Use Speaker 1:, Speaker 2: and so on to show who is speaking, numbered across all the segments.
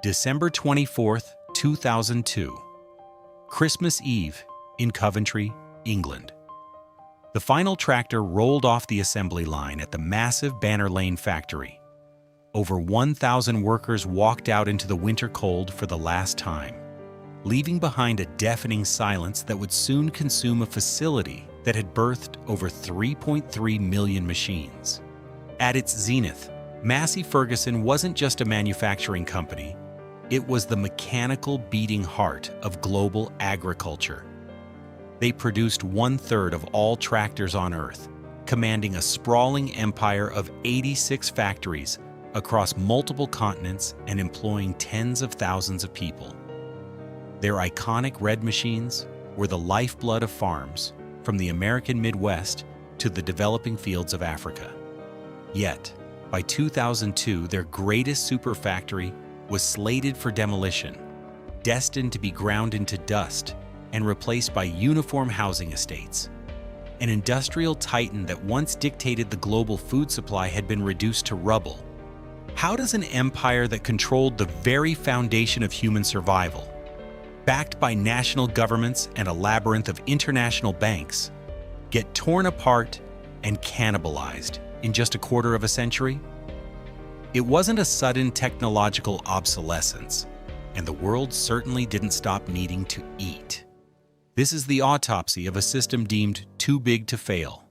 Speaker 1: December 24th, 2002. Christmas Eve in Coventry, England. The final tractor rolled off the assembly line at the massive Banner Lane factory. Over 1,000 workers walked out into the winter cold for the last time, leaving behind a deafening silence that would soon consume a facility that had birthed over 3.3 million machines. At its zenith, Massey Ferguson wasn't just a manufacturing company, it was the mechanical beating heart of global agriculture. They produced 1/3 of all tractors on Earth, commanding a sprawling empire of 86 factories across multiple continents and employing tens of thousands of people. Their iconic red machines were the lifeblood of farms, from the American Midwest to the developing fields of Africa. Yet, by 2002, their greatest super factory was slated for demolition, destined to be ground into dust and replaced by uniform housing estates. An industrial titan that once dictated the global food supply had been reduced to rubble. How does an empire that controlled the very foundation of human survival, backed by national governments and a labyrinth of international banks, get torn apart and cannibalized in just a quarter of a century? It wasn't a sudden technological obsolescence, and the world certainly didn't stop needing to eat. This is the autopsy of a system deemed too big to fail.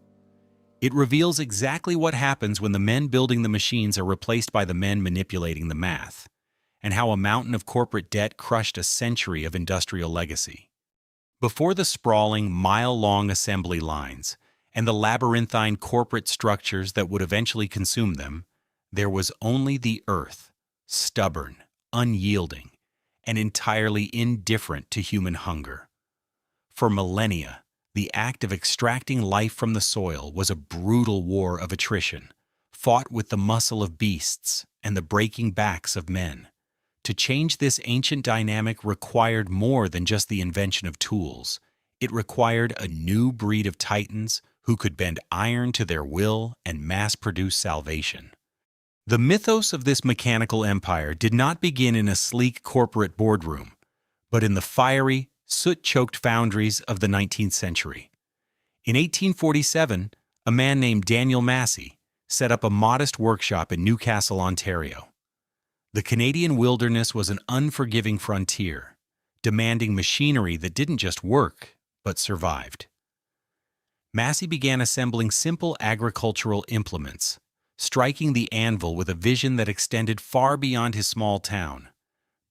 Speaker 1: It reveals exactly what happens when the men building the machines are replaced by the men manipulating the math, and how a mountain of corporate debt crushed a century of industrial legacy. Before the sprawling, mile-long assembly lines and the labyrinthine corporate structures that would eventually consume them, there was only the earth, stubborn, unyielding, and entirely indifferent to human hunger. For millennia, the act of extracting life from the soil was a brutal war of attrition, fought with the muscle of beasts and the breaking backs of men. To change this ancient dynamic required more than just the invention of tools. It required a new breed of titans who could bend iron to their will and mass-produce salvation. The mythos of this mechanical empire did not begin in a sleek corporate boardroom, but in the fiery, soot-choked foundries of the 19th century. In 1847, a man named Daniel Massey set up a modest workshop in Newcastle, Ontario. The Canadian wilderness was an unforgiving frontier, demanding machinery that didn't just work, but survived. Massey began assembling simple agricultural implements, striking the anvil with a vision that extended far beyond his small town.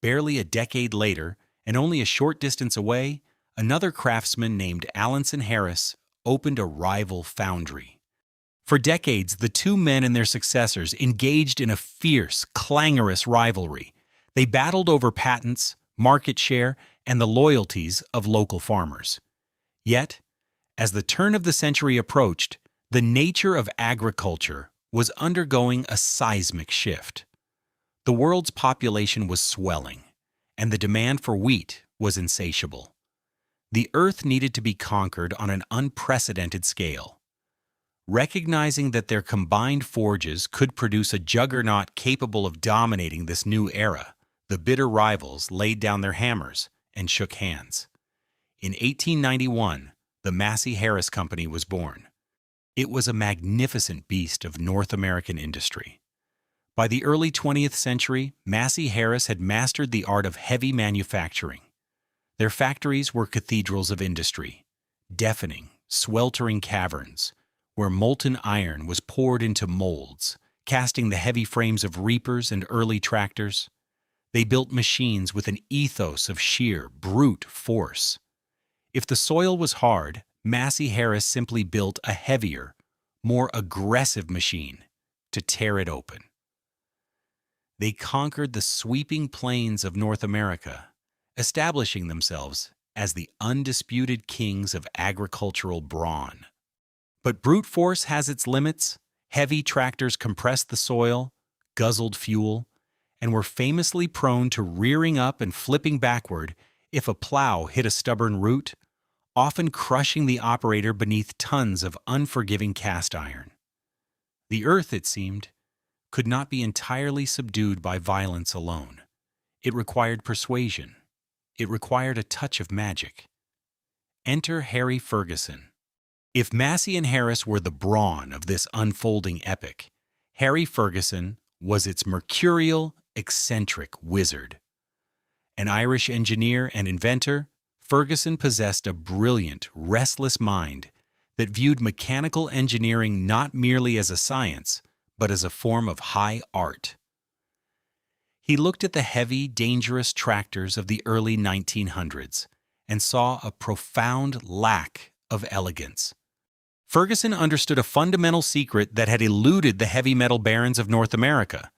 Speaker 1: Barely a decade later, and only a short distance away, another craftsman named Alanson Harris opened a rival foundry. For decades, the two men and their successors engaged in a fierce, clangorous rivalry. They battled over patents, market share, and the loyalties of local farmers. Yet, as the turn of the century approached, the nature of agriculture was undergoing a seismic shift. The world's population was swelling, and the demand for wheat was insatiable. The earth needed to be conquered on an unprecedented scale. Recognizing that their combined forges could produce a juggernaut capable of dominating this new era, the bitter rivals laid down their hammers and shook hands. In 1891, the Massey Harris Company was born. It was a magnificent beast of North American industry. By the early 20th century, Massey Harris had mastered the art of heavy manufacturing. Their factories were cathedrals of industry, deafening, sweltering caverns, where molten iron was poured into molds, casting the heavy frames of reapers and early tractors. They built machines with an ethos of sheer, brute force. If the soil was hard, Massey Harris simply built a heavier, more aggressive machine to tear it open. They conquered the sweeping plains of North America, establishing themselves as the undisputed kings of agricultural brawn. But brute force has its limits. Heavy tractors compressed the soil, guzzled fuel, and were famously prone to rearing up and flipping backward if a plow hit a stubborn root, often crushing the operator beneath tons of unforgiving cast iron. The earth, it seemed, could not be entirely subdued by violence alone. It required persuasion. It required a touch of magic. Enter Harry Ferguson. If Massey and Harris were the brawn of this unfolding epic, Harry Ferguson was its mercurial, eccentric wizard. An Irish engineer and inventor, Ferguson possessed a brilliant, restless mind that viewed mechanical engineering not merely as a science, but as a form of high art. He looked at the heavy, dangerous tractors of the early 1900s and saw a profound lack of elegance. Ferguson understood a fundamental secret that had eluded the heavy metal barons of North America.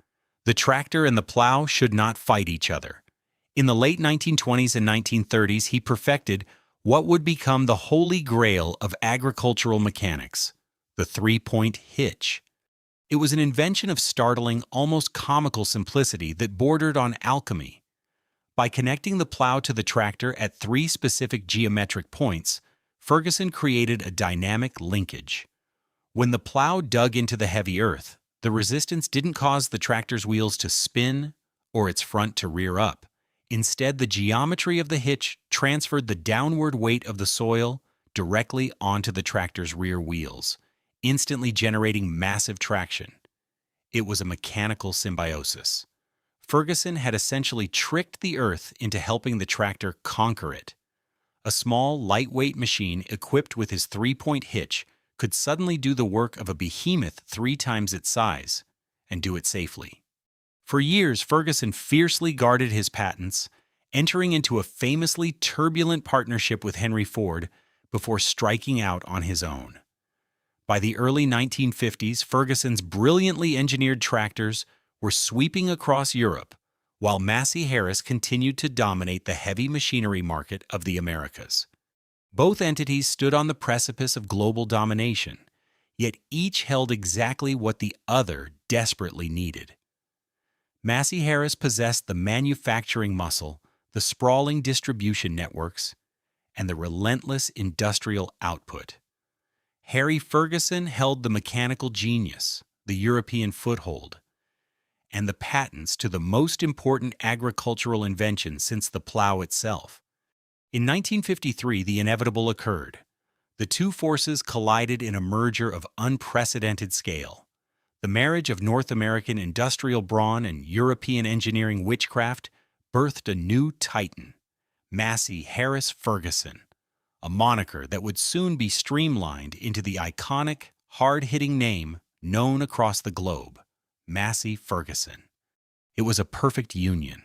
Speaker 1: The tractor and the plow should not fight each other. In the late 1920s and 1930s, he perfected what would become the holy grail of agricultural mechanics, the three-point hitch. It was an invention of startling, almost comical simplicity that bordered on alchemy. By connecting the plow to the tractor at three specific geometric points, Ferguson created a dynamic linkage. When the plow dug into the heavy earth, the resistance didn't cause the tractor's wheels to spin or its front to rear up. Instead, the geometry of the hitch transferred the downward weight of the soil directly onto the tractor's rear wheels, instantly generating massive traction. It was a mechanical symbiosis. Ferguson had essentially tricked the earth into helping the tractor conquer it. A small, lightweight machine equipped with his three-point hitch could suddenly do the work of a behemoth 3 times its size, and do it safely. For years, Ferguson fiercely guarded his patents, entering into a famously turbulent partnership with Henry Ford before striking out on his own. By the early 1950s, Ferguson's brilliantly engineered tractors were sweeping across Europe, while Massey Harris continued to dominate the heavy machinery market of the Americas. Both entities stood on the precipice of global domination, yet each held exactly what the other desperately needed. Massey Harris possessed the manufacturing muscle, the sprawling distribution networks, and the relentless industrial output. Harry Ferguson held the mechanical genius, the European foothold, and the patents to the most important agricultural invention since the plow itself. In 1953, the inevitable occurred. The two forces collided in a merger of unprecedented scale. The marriage of North American industrial brawn and European engineering witchcraft birthed a new titan, Massey Harris Ferguson, a moniker that would soon be streamlined into the iconic, hard-hitting name known across the globe, Massey Ferguson. It was a perfect union.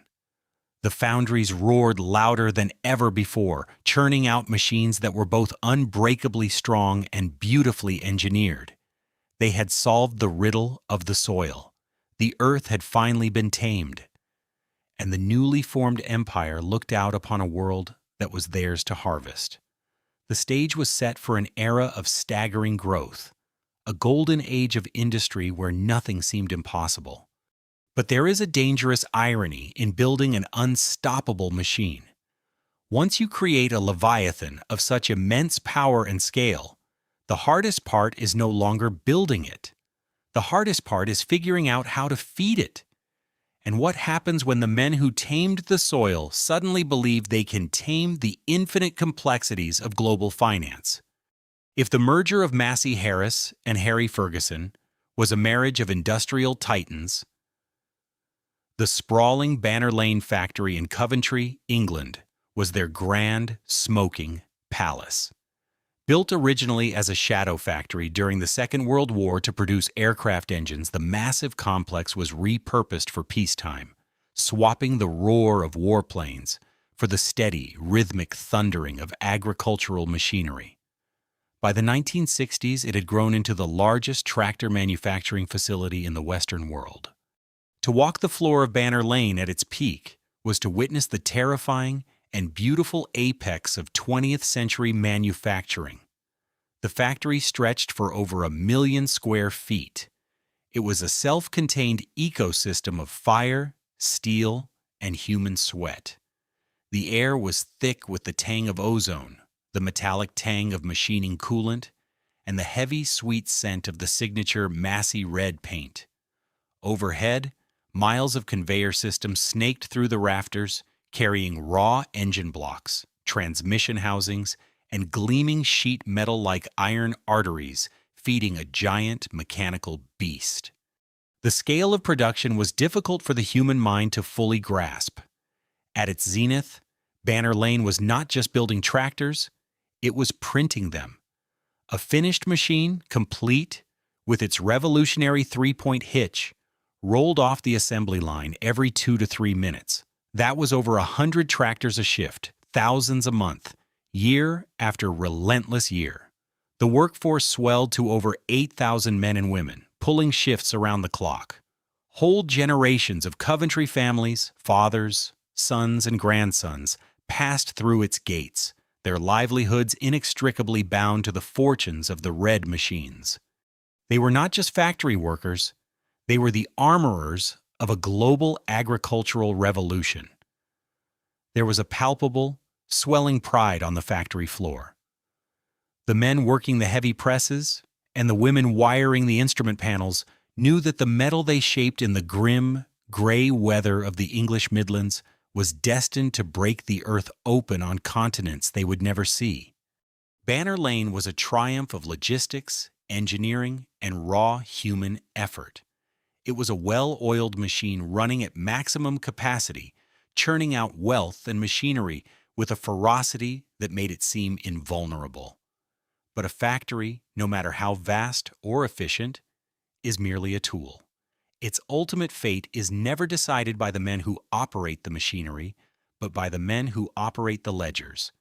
Speaker 1: The foundries roared louder than ever before, churning out machines that were both unbreakably strong and beautifully engineered. They had solved the riddle of the soil. The earth had finally been tamed, and the newly formed empire looked out upon a world that was theirs to harvest. The stage was set for an era of staggering growth, a golden age of industry where nothing seemed impossible. But there is a dangerous irony in building an unstoppable machine. Once you create a leviathan of such immense power and scale, the hardest part is no longer building it. The hardest part is figuring out how to feed it. And what happens when the men who tamed the soil suddenly believe they can tame the infinite complexities of global finance? If the merger of Massey Harris and Harry Ferguson was a marriage of industrial titans, the sprawling Banner Lane factory in Coventry, England, was their grand, smoking palace. Built originally as a shadow factory during the Second World War to produce aircraft engines, the massive complex was repurposed for peacetime, swapping the roar of warplanes for the steady, rhythmic thundering of agricultural machinery. By the 1960s, it had grown into the largest tractor manufacturing facility in the Western world. To walk the floor of Banner Lane at its peak was to witness the terrifying and beautiful apex of 20th century manufacturing. The factory stretched for over 1 million square feet. It was a self-contained ecosystem of fire, steel, and human sweat. The air was thick with the tang of ozone, the metallic tang of machining coolant, and the heavy, sweet scent of the signature Massey red paint. Overhead, Miles of conveyor systems snaked through the rafters, carrying raw engine blocks, transmission housings, and gleaming sheet metal like iron arteries feeding a giant mechanical beast. The scale of production was difficult for the human mind to fully grasp. At its zenith, Banner Lane was not just building tractors, it was printing them. A finished machine, complete, with its revolutionary three-point hitch, rolled off the assembly line every 2 to 3 minutes. That was over 100 tractors a shift, thousands a month, year after relentless year. The workforce swelled to over 8,000 men and women, pulling shifts around the clock. Whole generations of Coventry families, fathers, sons, and grandsons passed through its gates, their livelihoods inextricably bound to the fortunes of the red machines. They were not just factory workers, they were the armorers of a global agricultural revolution. There was a palpable, swelling pride on the factory floor. The men working the heavy presses and the women wiring the instrument panels knew that the metal they shaped in the grim, gray weather of the English Midlands was destined to break the earth open on continents they would never see. Banner Lane was a triumph of logistics, engineering, and raw human effort. It was a well-oiled machine running at maximum capacity, churning out wealth and machinery with a ferocity that made it seem invulnerable. But a factory, no matter how vast or efficient, is merely a tool. Its ultimate fate is never decided by the men who operate the machinery, but by the men who operate the ledgers.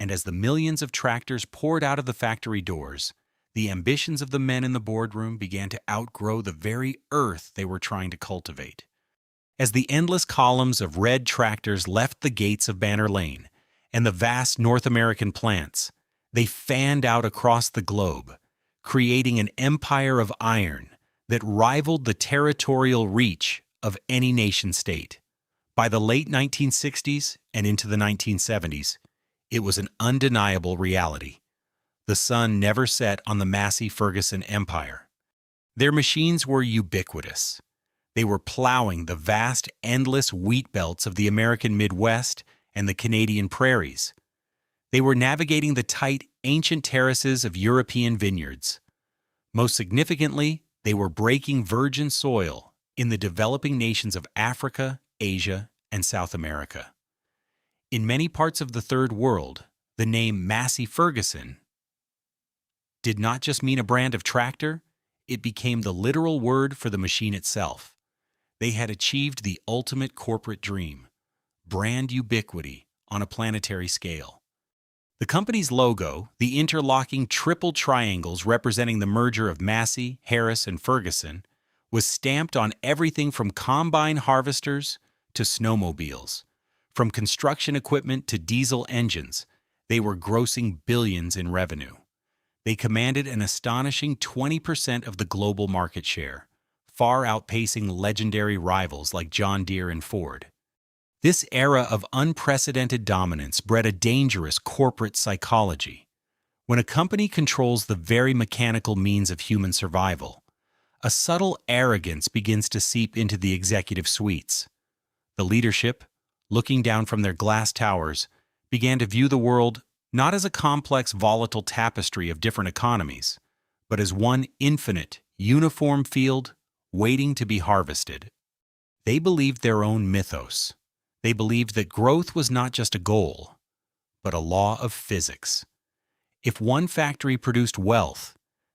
Speaker 1: And as the millions of tractors poured out of the factory doors, the ambitions of the men in the boardroom began to outgrow the very earth they were trying to cultivate. As the endless columns of red tractors left the gates of Banner Lane and the vast North American plants, they fanned out across the globe, creating an empire of iron that rivaled the territorial reach of any nation-state. By the late 1960s and into the 1970s, it was an undeniable reality. The sun never set on the Massey Ferguson empire. Their machines were ubiquitous. They were plowing the vast, endless wheat belts of the American Midwest and the Canadian prairies. They were navigating the tight, ancient terraces of European vineyards. Most significantly, they were breaking virgin soil in the developing nations of Africa, Asia, and South America. In many parts of the Third World, the name Massey Ferguson did not just mean a brand of tractor, it became the literal word for the machine itself. They had achieved the ultimate corporate dream, brand ubiquity on a planetary scale. The company's logo, the interlocking triple triangles representing the merger of Massey, Harris, and Ferguson, was stamped on everything from combine harvesters to snowmobiles. From construction equipment to diesel engines, they were grossing billions in revenue. They commanded an astonishing 20% of the global market share, far outpacing legendary rivals like John Deere and Ford. This era of unprecedented dominance bred a dangerous corporate psychology. When a company controls the very mechanical means of human survival, a subtle arrogance begins to seep into the executive suites. The leadership, looking down from their glass towers, began to view the world not as a complex, volatile tapestry of different economies, but as one infinite, uniform field waiting to be harvested. They believed their own mythos. They believed that growth was not just a goal, but a law of physics. If one factory produced wealth,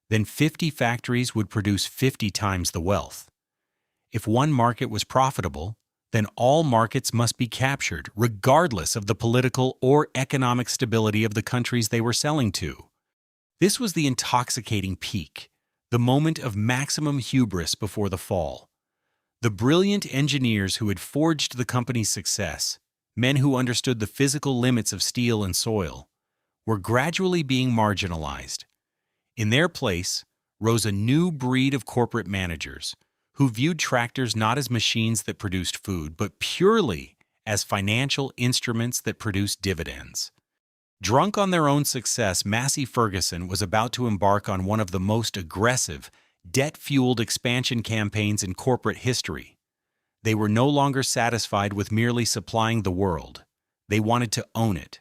Speaker 1: then 50 factories would produce 50 times the wealth. If one market was profitable, then all markets must be captured, regardless of the political or economic stability of the countries they were selling to. This was the intoxicating peak, the moment of maximum hubris before the fall. The brilliant engineers who had forged the company's success, men who understood the physical limits of steel and soil, were gradually being marginalized. In their place rose a new breed of corporate managers who viewed tractors not as machines that produced food, but purely as financial instruments that produced dividends. Drunk on their own success, Massey Ferguson was about to embark on one of the most aggressive, debt-fueled expansion campaigns in corporate history. They were no longer satisfied with merely supplying the world. They wanted to own it.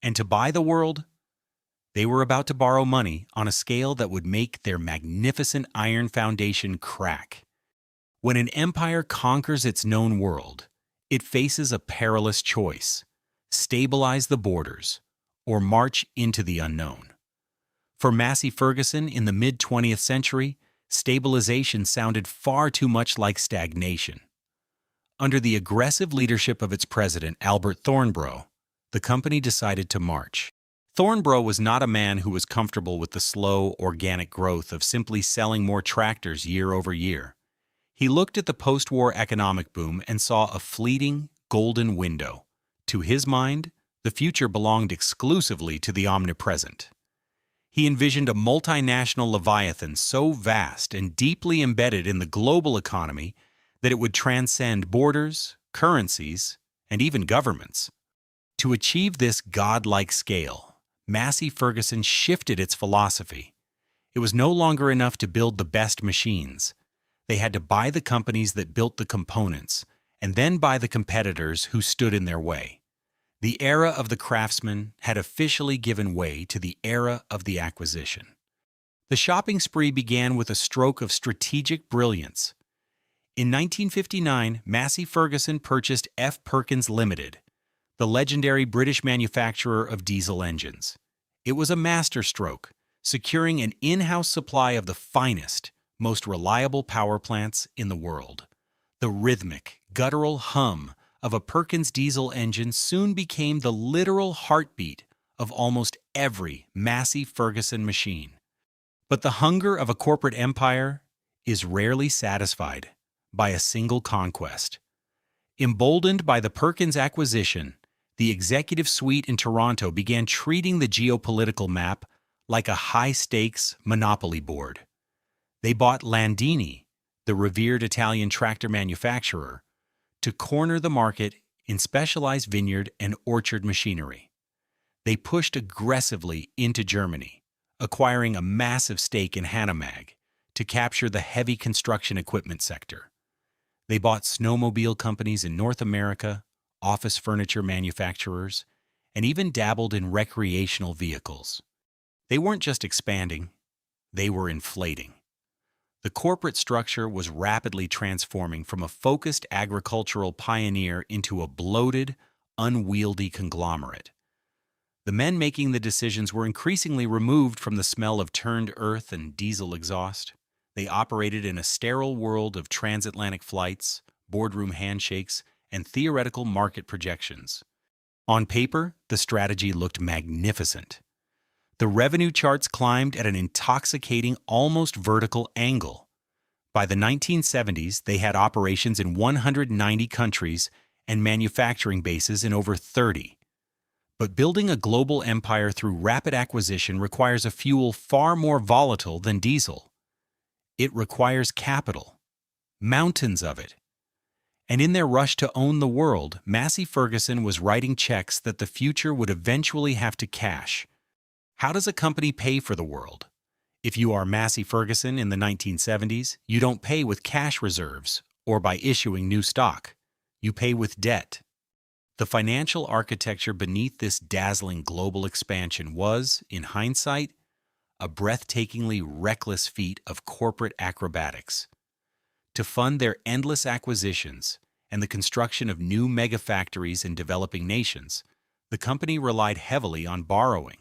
Speaker 1: And to buy the world, they were about to borrow money on a scale that would make their magnificent iron foundation crack. When an empire conquers its known world, it faces a perilous choice: stabilize the borders or march into the unknown. For Massey Ferguson in the mid-20th century, stabilization sounded far too much like stagnation. Under the aggressive leadership of its president, Albert Thornborough, the company decided to march. Thornborough was not a man who was comfortable with the slow, organic growth of simply selling more tractors year over year. He looked at the post-war economic boom and saw a fleeting, golden window. To his mind, the future belonged exclusively to the omnipresent. He envisioned a multinational leviathan so vast and deeply embedded in the global economy that it would transcend borders, currencies, and even governments. To achieve this godlike scale, Massey Ferguson shifted its philosophy. It was no longer enough to build the best machines. They had to buy the companies that built the components, and then buy the competitors who stood in their way. The era of the craftsman had officially given way to the era of the acquisition. The shopping spree began with a stroke of strategic brilliance. In 1959, Massey Ferguson purchased F. Perkins Limited, the legendary British manufacturer of diesel engines. It was a masterstroke, securing an in-house supply of the finest, most reliable power plants in the world. The rhythmic, guttural hum of a Perkins diesel engine soon became the literal heartbeat of almost every Massey Ferguson machine. But the hunger of a corporate empire is rarely satisfied by a single conquest. Emboldened by the Perkins acquisition, the executive suite in Toronto began treating the geopolitical map like a high-stakes monopoly board. They bought Landini, the revered Italian tractor manufacturer, to corner the market in specialized vineyard and orchard machinery. They pushed aggressively into Germany, acquiring a massive stake in Hanomag to capture the heavy construction equipment sector. They bought snowmobile companies in North America, office furniture manufacturers, and even dabbled in recreational vehicles. They weren't just expanding, they were inflating. The corporate structure was rapidly transforming from a focused agricultural pioneer into a bloated, unwieldy conglomerate. The men making the decisions were increasingly removed from the smell of turned earth and diesel exhaust. They operated in a sterile world of transatlantic flights, boardroom handshakes, and theoretical market projections. On paper, the strategy looked magnificent. The revenue charts climbed at an intoxicating, almost vertical angle. By the 1970s, they had operations in 190 countries and manufacturing bases in over 30. But building a global empire through rapid acquisition requires a fuel far more volatile than diesel. It requires capital, mountains of it. And in their rush to own the world, Massey Ferguson was writing checks that the future would eventually have to cash. How does a company pay for the world? If you are Massey Ferguson in the 1970s, you don't pay with cash reserves or by issuing new stock. You pay with debt. The financial architecture beneath this dazzling global expansion was, in hindsight, a breathtakingly reckless feat of corporate acrobatics. To fund their endless acquisitions and the construction of new megafactories in developing nations, the company relied heavily on borrowing.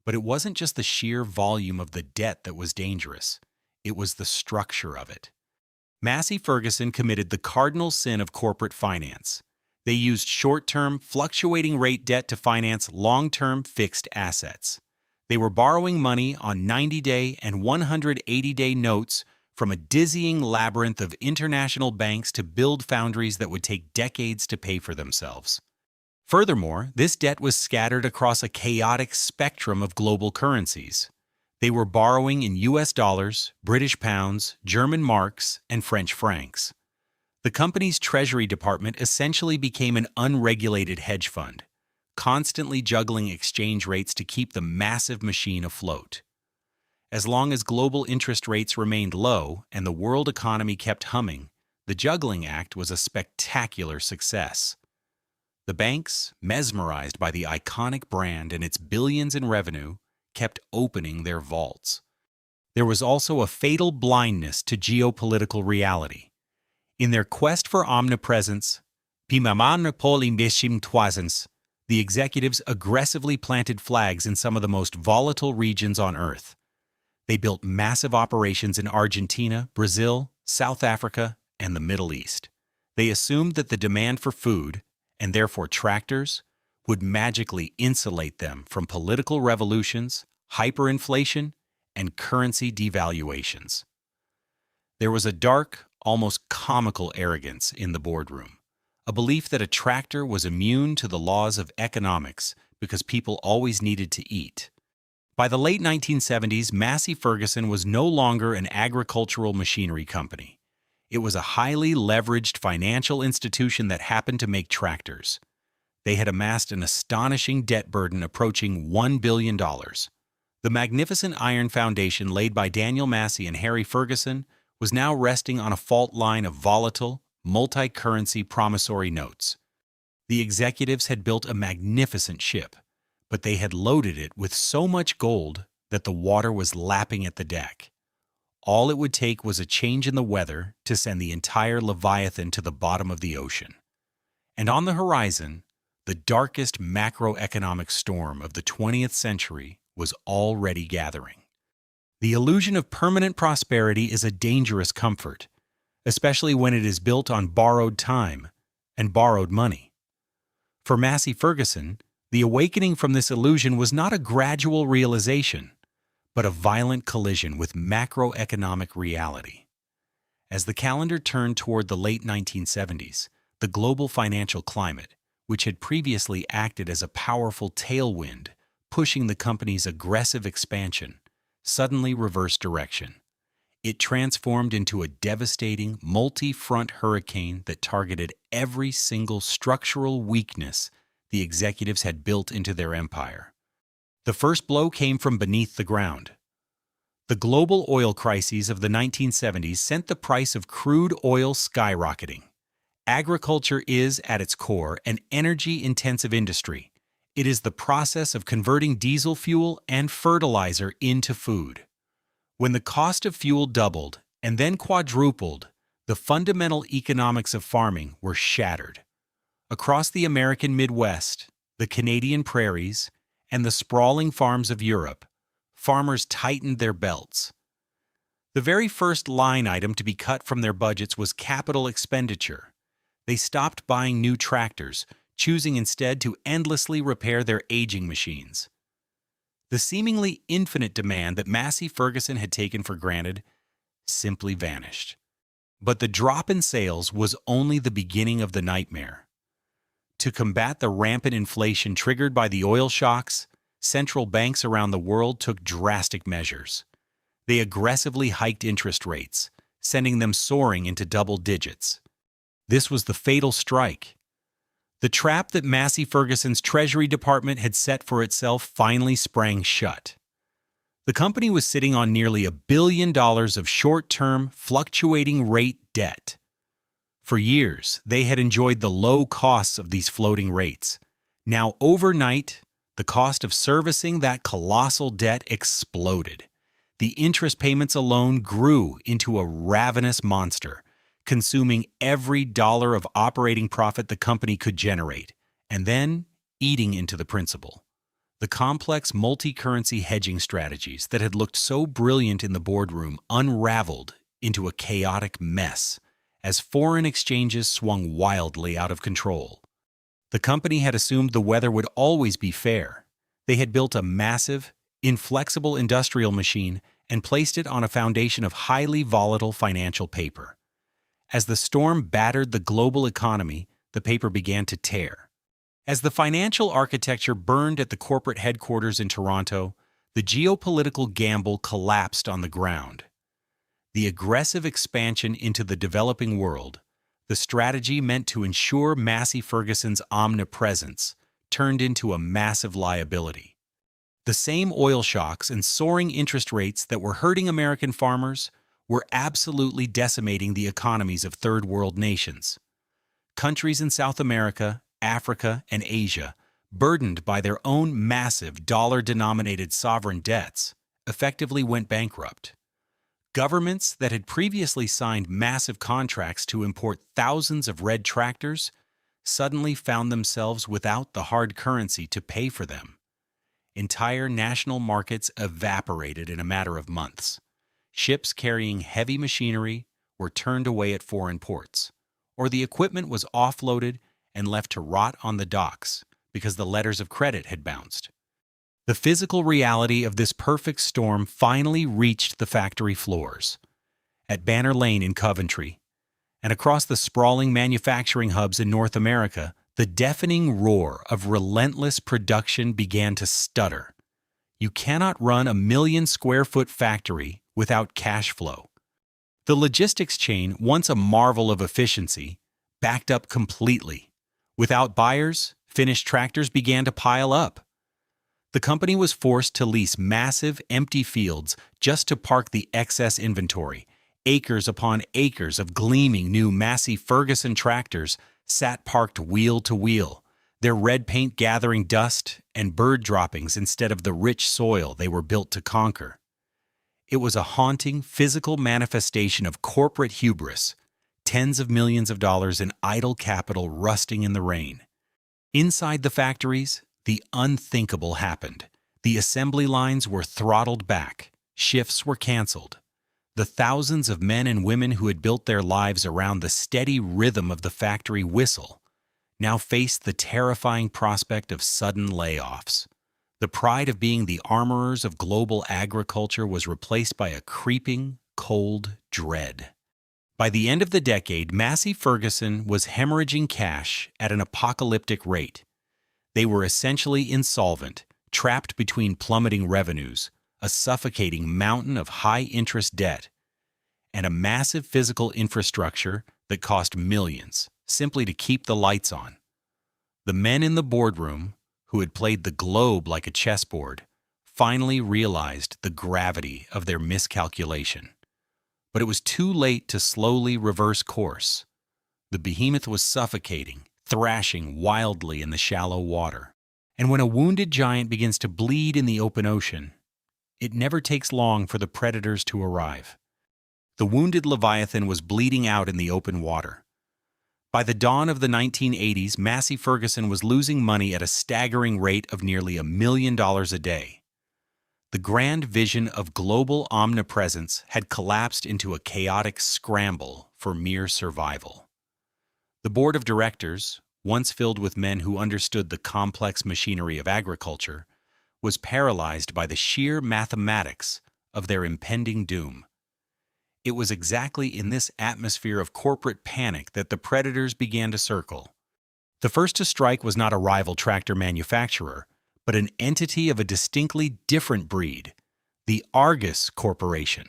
Speaker 1: But it wasn't just the sheer volume of the debt that was dangerous. It was the structure of it. Massey Ferguson committed the cardinal sin of corporate finance. They used short-term, fluctuating-rate debt to finance long-term fixed assets. They were borrowing money on 90-day and 180-day notes from a dizzying labyrinth of international banks to build foundries that would take decades to pay for themselves. Furthermore, this debt was scattered across a chaotic spectrum of global currencies. They were borrowing in US dollars, British pounds, German marks, and French francs. The company's treasury department essentially became an unregulated hedge fund, constantly juggling exchange rates to keep the massive machine afloat. As long as global interest rates remained low and the world economy kept humming, The juggling act was a spectacular success. The banks, mesmerized by the iconic brand and its billions in revenue, kept opening their vaults. There was also a fatal blindness to geopolitical reality. In their quest for omnipresence, the executives aggressively planted flags in some of the most volatile regions on Earth. They built massive operations in Argentina, Brazil, South Africa, and the Middle East. They assumed that the demand for food, and therefore tractors, would magically insulate them from political revolutions, hyperinflation, and currency devaluations. There was a dark, almost comical arrogance in the boardroom, a belief that a tractor was immune to the laws of economics because people always needed to eat. By the late 1970s, Massey Ferguson was no longer an agricultural machinery company. It was a highly leveraged financial institution that happened to make tractors. They had amassed an astonishing debt burden approaching $1 billion. The magnificent iron foundation laid by Daniel Massey and Harry Ferguson was now resting on a fault line of volatile, multi-currency promissory notes. The executives had built a magnificent ship, but they had loaded it with so much gold that the water was lapping at the deck. All it would take was a change in the weather to send the entire Leviathan to the bottom of the ocean. And on the horizon, the darkest macroeconomic storm of the 20th century was already gathering. The illusion of permanent prosperity is a dangerous comfort, especially when it is built on borrowed time and borrowed money. For Massey Ferguson, the awakening from this illusion was not a gradual realization, but a violent collision with macroeconomic reality. As the calendar turned toward the late 1970s, the global financial climate, which had previously acted as a powerful tailwind, pushing the company's aggressive expansion, suddenly reversed direction. It transformed into a devastating, multi-front hurricane that targeted every single structural weakness the executives had built into their empire. The first blow came from beneath the ground. The global oil crises of the 1970s sent the price of crude oil skyrocketing. Agriculture is, at its core, an energy-intensive industry. It is the process of converting diesel fuel and fertilizer into food. When the cost of fuel doubled and then quadrupled, the fundamental economics of farming were shattered. Across the American Midwest, the Canadian prairies, and the sprawling farms of Europe, farmers tightened their belts. The very first line item to be cut from their budgets was capital expenditure. They stopped buying new tractors, choosing instead to endlessly repair their aging machines. The seemingly infinite demand that Massey Ferguson had taken for granted simply vanished. But the drop in sales was only the beginning of the nightmare. To combat the rampant inflation triggered by the oil shocks, central banks around the world took drastic measures. They aggressively hiked interest rates, sending them soaring into double digits. This was the fatal strike. The trap that Massey Ferguson's Treasury Department had set for itself finally sprang shut. The company was sitting on nearly $1 billion of short-term, fluctuating rate debt. For years, they had enjoyed the low costs of these floating rates. Now, overnight, the cost of servicing that colossal debt exploded. The interest payments alone grew into a ravenous monster, consuming every dollar of operating profit the company could generate, and then eating into the principal. The complex multi-currency hedging strategies that had looked so brilliant in the boardroom unraveled into a chaotic mess as foreign exchanges swung wildly out of control. The company had assumed the weather would always be fair. They had built a massive, inflexible industrial machine and placed it on a foundation of highly volatile financial paper. As the storm battered the global economy, the paper began to tear. As the financial architecture burned at the corporate headquarters in Toronto, the geopolitical gamble collapsed on the ground. The aggressive expansion into the developing world, the strategy meant to ensure Massey Ferguson's omnipresence, turned into a massive liability. The same oil shocks and soaring interest rates that were hurting American farmers were absolutely decimating the economies of third world nations. Countries in South America, Africa, and Asia, burdened by their own massive dollar-denominated sovereign debts, effectively went bankrupt. Governments that had previously signed massive contracts to import thousands of red tractors suddenly found themselves without the hard currency to pay for them. Entire national markets evaporated in a matter of months. Ships carrying heavy machinery were turned away at foreign ports, or the equipment was offloaded and left to rot on the docks because the letters of credit had bounced. The physical reality of this perfect storm finally reached the factory floors. At Banner Lane in Coventry, and across the sprawling manufacturing hubs in North America, the deafening roar of relentless production began to stutter. You cannot run a 1,000,000-square-foot factory without cash flow. The logistics chain, once a marvel of efficiency, backed up completely. Without buyers, finished tractors began to pile up. The company was forced to lease massive, empty fields just to park the excess inventory. Acres upon acres of gleaming new Massey Ferguson tractors sat parked wheel to wheel, their red paint gathering dust and bird droppings instead of the rich soil they were built to conquer. It was a haunting, physical manifestation of corporate hubris, tens of millions of dollars in idle capital rusting in the rain. Inside the factories, the unthinkable happened. The assembly lines were throttled back, shifts were canceled. The thousands of men and women who had built their lives around the steady rhythm of the factory whistle now faced the terrifying prospect of sudden layoffs. The pride of being the armorers of global agriculture was replaced by a creeping, cold dread. By the end of the decade, Massey Ferguson was hemorrhaging cash at an apocalyptic rate. They were essentially insolvent, trapped between plummeting revenues, a suffocating mountain of high-interest debt, and a massive physical infrastructure that cost millions simply to keep the lights on. The men in the boardroom, who had played the globe like a chessboard, finally realized the gravity of their miscalculation. But it was too late to slowly reverse course. The behemoth was suffocating, thrashing wildly in the shallow water. And when a wounded giant begins to bleed in the open ocean, it never takes long for the predators to arrive. The wounded Leviathan was bleeding out in the open water. By the dawn of the 1980s, Massey Ferguson was losing money at a staggering rate of nearly $1 million a day. The grand vision of global omnipresence had collapsed into a chaotic scramble for mere survival. The board of directors, once filled with men who understood the complex machinery of agriculture, was paralyzed by the sheer mathematics of their impending doom. It was exactly in this atmosphere of corporate panic that the predators began to circle. The first to strike was not a rival tractor manufacturer, but an entity of a distinctly different breed, the Argus Corporation.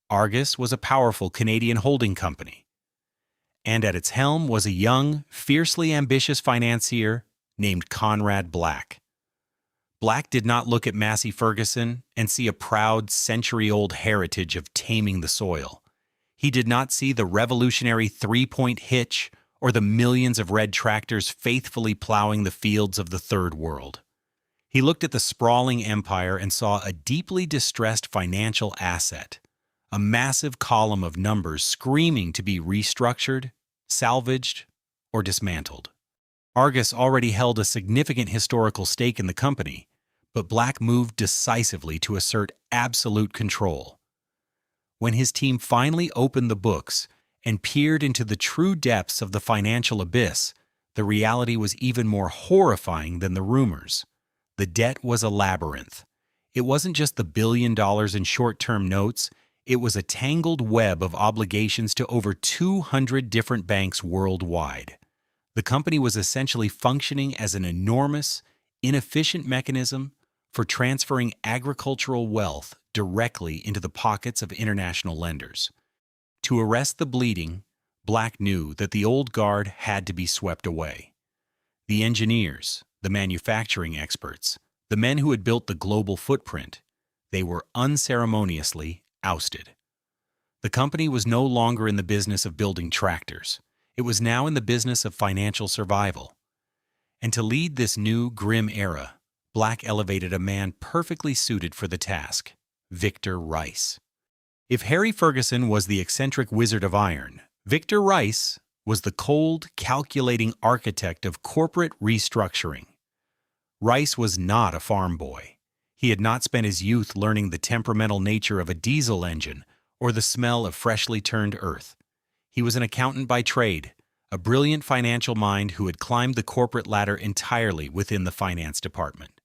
Speaker 1: Argus was a powerful Canadian holding company, and at its helm was a young, fiercely ambitious financier named Conrad Black. Black did not look at Massey Ferguson and see a proud, century-old heritage of taming the soil. He did not see the revolutionary three-point hitch or the millions of red tractors faithfully plowing the fields of the Third World. He looked at the sprawling empire and saw a deeply distressed financial asset, a massive column of numbers screaming to be restructured, salvaged, or dismantled. Argus already held a significant historical stake in the company, but Black moved decisively to assert absolute control. When his team finally opened the books and peered into the true depths of the financial abyss, the reality was even more horrifying than the rumors. The debt was a labyrinth. It wasn't just the $1 billion in short-term notes, it was a tangled web of obligations to over 200 different banks worldwide. The company was essentially functioning as an enormous, inefficient mechanism for transferring agricultural wealth directly into the pockets of international lenders. To arrest the bleeding, Black knew that the old guard had to be swept away. The engineers, the manufacturing experts, the men who had built the global footprint, they were unceremoniously ousted. The company was no longer in the business of building tractors. It was now in the business of financial survival. And to lead this new, grim era, Black elevated a man perfectly suited for the task, Victor Rice. If Harry Ferguson was the eccentric wizard of iron, Victor Rice was the cold, calculating architect of corporate restructuring. Rice was not a farm boy. He had not spent his youth learning the temperamental nature of a diesel engine or the smell of freshly turned earth. He was an accountant by trade, a brilliant financial mind who had climbed the corporate ladder entirely within the finance department.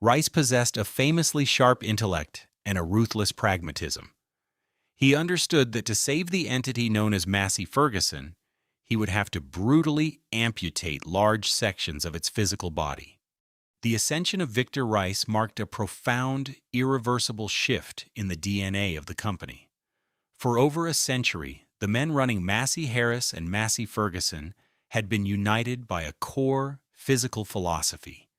Speaker 1: Rice possessed a famously sharp intellect and a ruthless pragmatism. He understood that to save the entity known as Massey Ferguson, he would have to brutally amputate large sections of its physical body. The ascension of Victor Rice marked a profound, irreversible shift in the DNA of the company. For over a century, the men running Massey Harris and Massey Ferguson had been united by a core physical philosophy.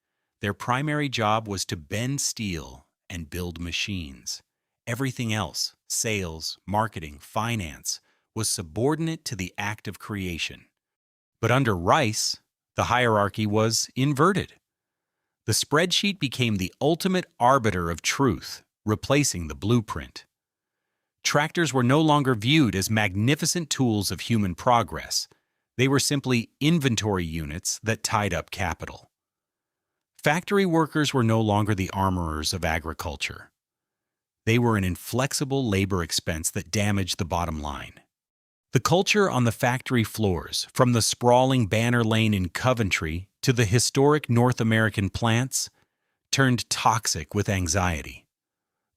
Speaker 1: Their primary job was to bend steel and build machines. Everything else, sales, marketing, finance, was subordinate to the act of creation. But under Rice, the hierarchy was inverted. The spreadsheet became the ultimate arbiter of truth, replacing the blueprint. Tractors were no longer viewed as magnificent tools of human progress. They were simply inventory units that tied up capital. Factory workers were no longer the armorers of agriculture. They were an inflexible labor expense that damaged the bottom line. The culture on the factory floors, from the sprawling Banner Lane in Coventry to the historic North American plants, turned toxic with anxiety.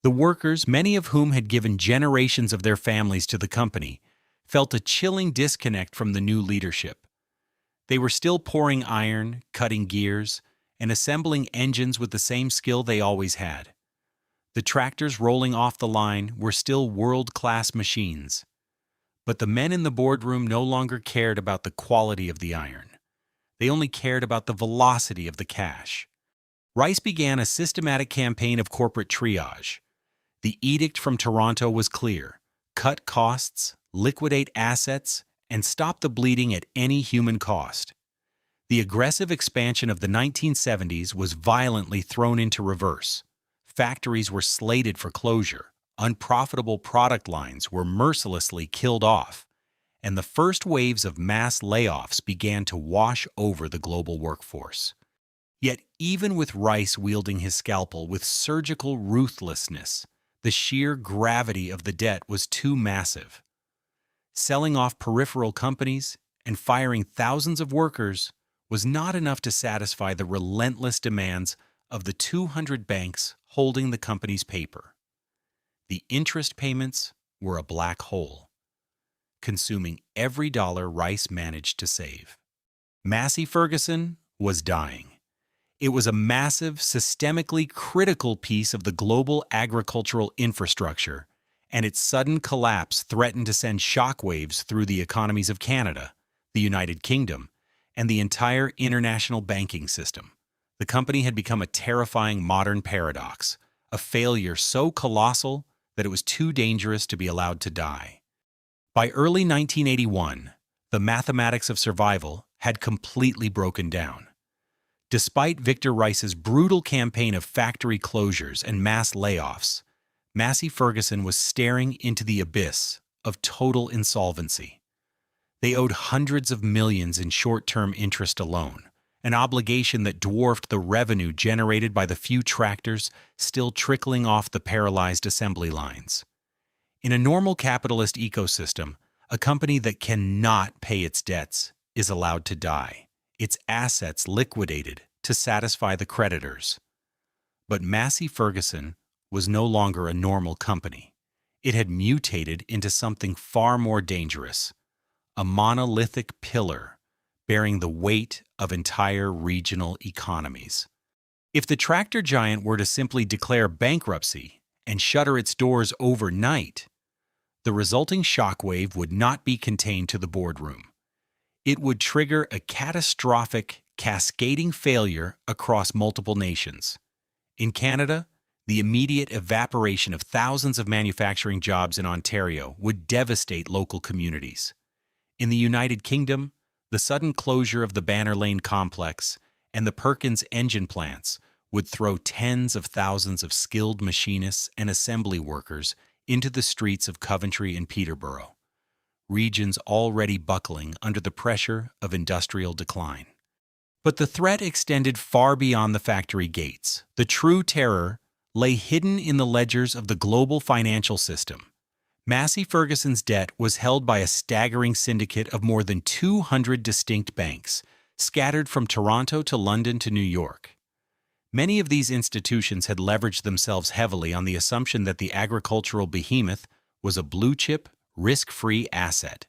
Speaker 1: The workers, many of whom had given generations of their families to the company, felt a chilling disconnect from the new leadership. They were still pouring iron, cutting gears, and assembling engines with the same skill they always had. The tractors rolling off the line were still world-class machines. But the men in the boardroom no longer cared about the quality of the iron. They only cared about the velocity of the cash. Rice began a systematic campaign of corporate triage. The edict from Toronto was clear: cut costs, liquidate assets, and stop the bleeding at any human cost. The aggressive expansion of the 1970s was violently thrown into reverse. Factories were slated for closure. Unprofitable product lines were mercilessly killed off, and the first waves of mass layoffs began to wash over the global workforce. Yet even with Rice wielding his scalpel with surgical ruthlessness, the sheer gravity of the debt was too massive. Selling off peripheral companies and firing thousands of workers was not enough to satisfy the relentless demands of the 200 banks holding the company's paper. The interest payments were a black hole, consuming every dollar Rice managed to save. Massey Ferguson was dying. It was a massive, systemically critical piece of the global agricultural infrastructure, and its sudden collapse threatened to send shockwaves through the economies of Canada, the United Kingdom, and the entire international banking system. The company had become a terrifying modern paradox, a failure so colossal that it was too dangerous to be allowed to die. By early 1981, the mathematics of survival had completely broken down. Despite Victor Rice's brutal campaign of factory closures and mass layoffs, Massey Ferguson was staring into the abyss of total insolvency. They owed hundreds of millions in short-term interest alone, an obligation that dwarfed the revenue generated by the few tractors still trickling off the paralyzed assembly lines. In a normal capitalist ecosystem, a company that cannot pay its debts is allowed to die, its assets liquidated to satisfy the creditors. But Massey Ferguson was no longer a normal company. It had mutated into something far more dangerous, a monolithic pillar bearing the weight of entire regional economies. If the tractor giant were to simply declare bankruptcy and shutter its doors overnight, the resulting shockwave would not be contained to the boardroom. It would trigger a catastrophic, cascading failure across multiple nations. In Canada, The immediate evaporation of thousands of manufacturing jobs in Ontario would devastate local communities. In the United Kingdom, the sudden closure of the Banner Lane complex and the Perkins engine plants would throw tens of thousands of skilled machinists and assembly workers into the streets of Coventry and Peterborough, regions already buckling under the pressure of industrial decline. But the threat extended far beyond the factory gates. The true terror lay hidden in the ledgers of the global financial system. Massey Ferguson's debt was held by a staggering syndicate of more than 200 distinct banks, scattered from Toronto to London to New York. Many of these institutions had leveraged themselves heavily on the assumption that the agricultural behemoth was a blue-chip, risk-free asset.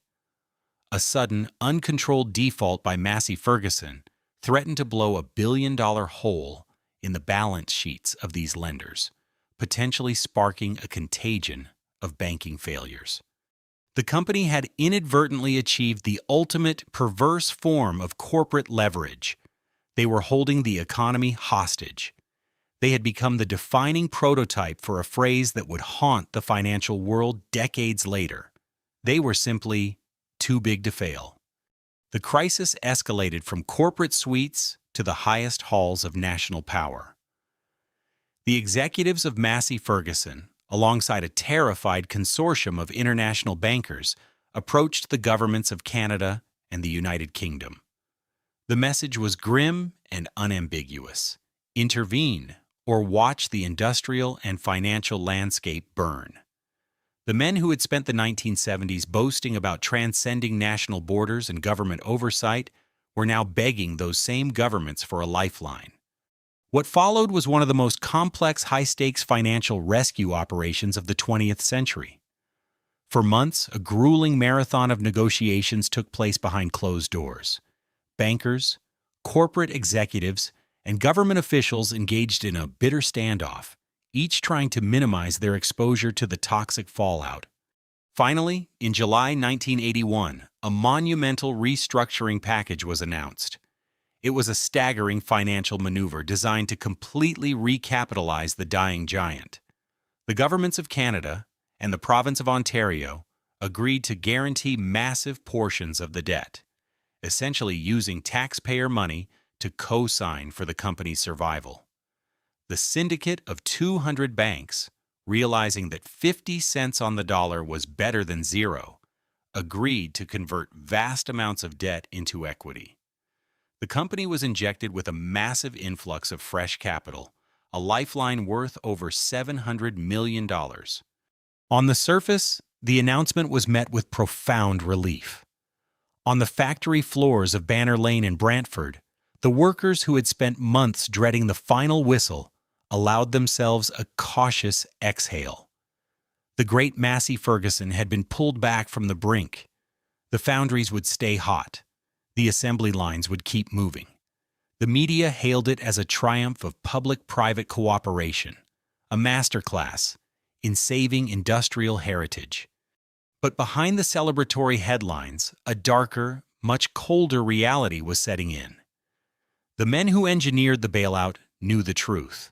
Speaker 1: A sudden, uncontrolled default by Massey Ferguson threatened to blow a billion-dollar hole in the balance sheets of these lenders, potentially sparking a contagion of banking failures. The company had inadvertently achieved the ultimate perverse form of corporate leverage. They were holding the economy hostage. They had become the defining prototype for a phrase that would haunt the financial world decades later. They were simply too big to fail. The crisis escalated from corporate suites to the highest halls of national power. The executives of Massey Ferguson, alongside a terrified consortium of international bankers, approached the governments of Canada and the United Kingdom. The message was grim and unambiguous: intervene or watch the industrial and financial landscape burn. The men who had spent the 1970s boasting about transcending national borders and government oversight were now begging those same governments for a lifeline. What followed was one of the most complex high-stakes financial rescue operations of the 20th century. For months, a grueling marathon of negotiations took place behind closed doors. Bankers, corporate executives, and government officials engaged in a bitter standoff, each trying to minimize their exposure to the toxic fallout. Finally, in July 1981, a monumental restructuring package was announced. It was a staggering financial maneuver designed to completely recapitalize the dying giant. The governments of Canada and the province of Ontario agreed to guarantee massive portions of the debt, essentially using taxpayer money to co-sign for the company's survival. The syndicate of 200 banks, realizing that 50 cents on the dollar was better than zero, agreed to convert vast amounts of debt into equity. The company was injected with a massive influx of fresh capital, a lifeline worth over $700 million. On the surface, the announcement was met with profound relief. On the factory floors of Banner Lane in Brantford, the workers who had spent months dreading the final whistle allowed themselves a cautious exhale. The great Massey Ferguson had been pulled back from the brink. The foundries would stay hot. The assembly lines would keep moving. The media hailed it as a triumph of public-private cooperation, a masterclass in saving industrial heritage. But behind the celebratory headlines, a darker, much colder reality was setting in. The men who engineered the bailout knew the truth.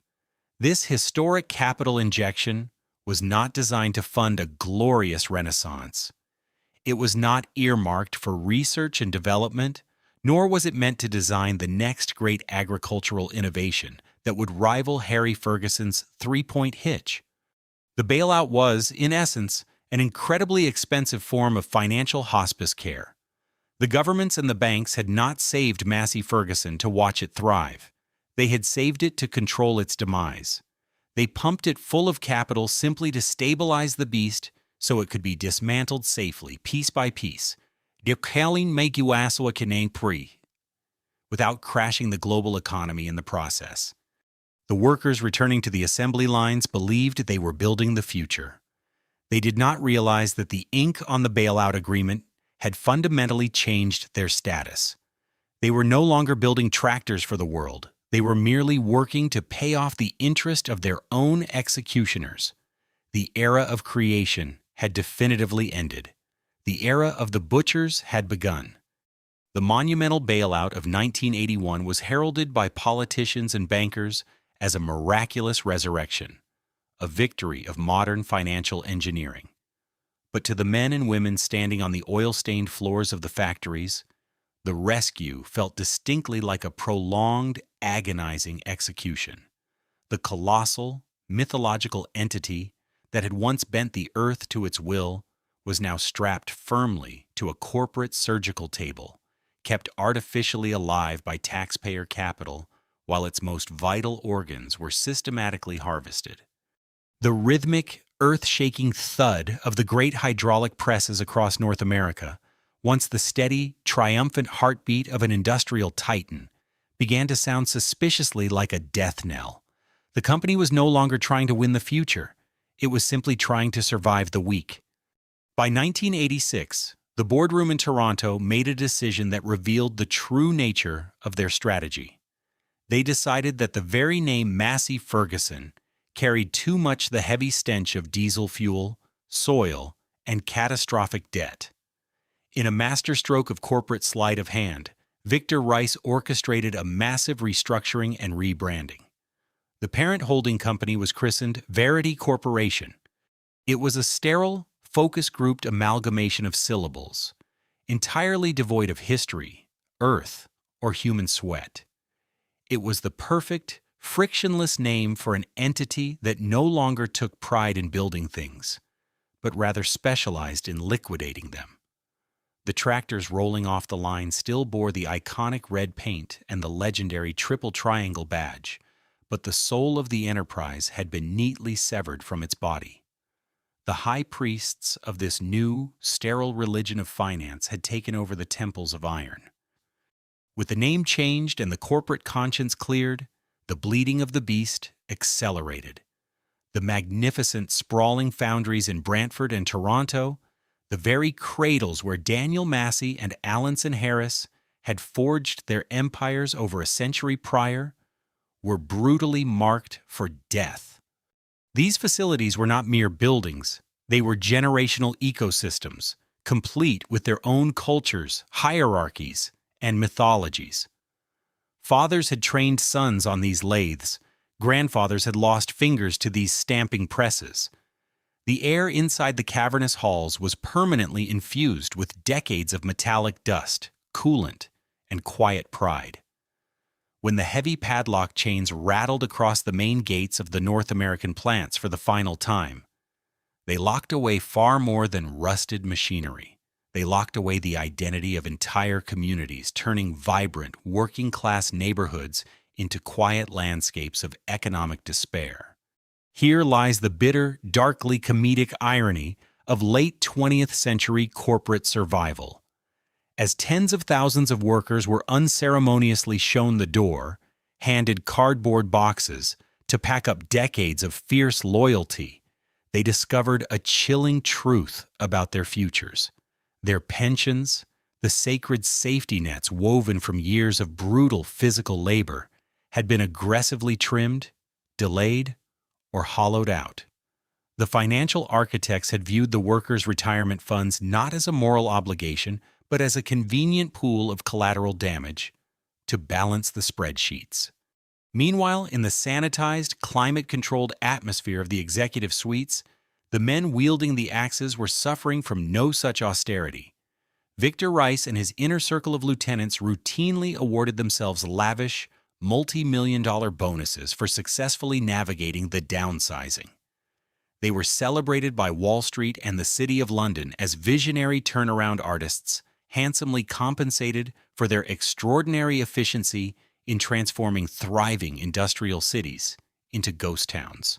Speaker 1: This historic capital injection was not designed to fund a glorious renaissance. It was not earmarked for research and development, nor was it meant to design the next great agricultural innovation that would rival Harry Ferguson's three-point hitch. The bailout was, in essence, an incredibly expensive form of financial hospice care. The governments and the banks had not saved Massey Ferguson to watch it thrive. They had saved it to control its demise. They pumped it full of capital simply to stabilize the beast so it could be dismantled safely, piece by piece, without crashing the global economy in the process. The workers returning to the assembly lines believed they were building the future. They did not realize that the ink on the bailout agreement had fundamentally changed their status. They were no longer building tractors for the world. They were merely working to pay off the interest of their own executioners. The era of creation had definitively ended. The era of the butchers had begun. The monumental bailout of 1981 was heralded by politicians and bankers as a miraculous resurrection. a victory of modern financial engineering. But to the men and women standing on the oil-stained floors of the factories, the rescue felt distinctly like a prolonged, agonizing execution. The colossal, mythological entity that had once bent the earth to its will was now strapped firmly to a corporate surgical table, kept artificially alive by taxpayer capital while its most vital organs were systematically harvested. The rhythmic, earth-shaking thud of the great hydraulic presses across North America, once the steady, triumphant heartbeat of an industrial titan, began to sound suspiciously like a death knell. The company was no longer trying to win the future. It was simply trying to survive the week. By 1986, the boardroom in Toronto made a decision that revealed the true nature of their strategy. They decided that the very name Massey Ferguson carried too much the heavy stench of diesel fuel, soil, and catastrophic debt. In a masterstroke of corporate sleight of hand, Victor Rice orchestrated a massive restructuring and rebranding. The parent holding company was christened Verity Corporation. It was a sterile, focus-grouped amalgamation of syllables, entirely devoid of history, earth, or human sweat. It was the perfect, frictionless name for an entity that no longer took pride in building things, but rather specialized in liquidating them. The tractors rolling off the line still bore the iconic red paint and the legendary triple triangle badge, but the soul of the enterprise had been neatly severed from its body. The high priests of this new, sterile religion of finance had taken over the temples of iron. With the name changed and the corporate conscience cleared, the bleeding of the beast accelerated. The magnificent, sprawling foundries in Brantford and Toronto, the very cradles where Daniel Massey and Alanson Harris had forged their empires over a century prior, were brutally marked for death. These facilities were not mere buildings. They were generational ecosystems, complete with their own cultures, hierarchies, and mythologies. Fathers had trained sons on these lathes. Grandfathers had lost fingers to these stamping presses. The air inside the cavernous halls was permanently infused with decades of metallic dust, coolant, and quiet pride. When the heavy padlock chains rattled across the main gates of the North American plants for the final time, they locked away far more than rusted machinery. They locked away the identity of entire communities, turning vibrant, working-class neighborhoods into quiet landscapes of economic despair. Here lies the bitter, darkly comedic irony of late 20th century corporate survival. As tens of thousands of workers were unceremoniously shown the door, handed cardboard boxes to pack up decades of fierce loyalty, they discovered a chilling truth about their futures. Their pensions, the sacred safety nets woven from years of brutal physical labor, had been aggressively trimmed, delayed, or hollowed out. The financial architects had viewed the workers' retirement funds not as a moral obligation, but as a convenient pool of collateral damage to balance the spreadsheets. Meanwhile, in the sanitized, climate-controlled atmosphere of the executive suites, the men wielding the axes were suffering from no such austerity. Victor Rice and his inner circle of lieutenants routinely awarded themselves lavish, multi-million-dollar bonuses for successfully navigating the downsizing. They were celebrated by Wall Street and the City of London as visionary turnaround artists, handsomely compensated for their extraordinary efficiency in transforming thriving industrial cities into ghost towns.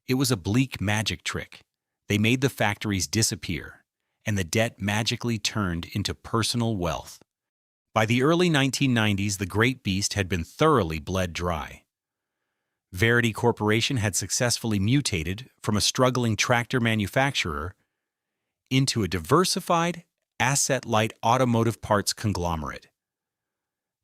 Speaker 1: It was a bleak magic trick. They made the factories disappear, and the debt magically turned into personal wealth. By the early 1990s, the great beast had been thoroughly bled dry. Verity Corporation had successfully mutated from a struggling tractor manufacturer into a diversified, asset-light automotive parts conglomerate.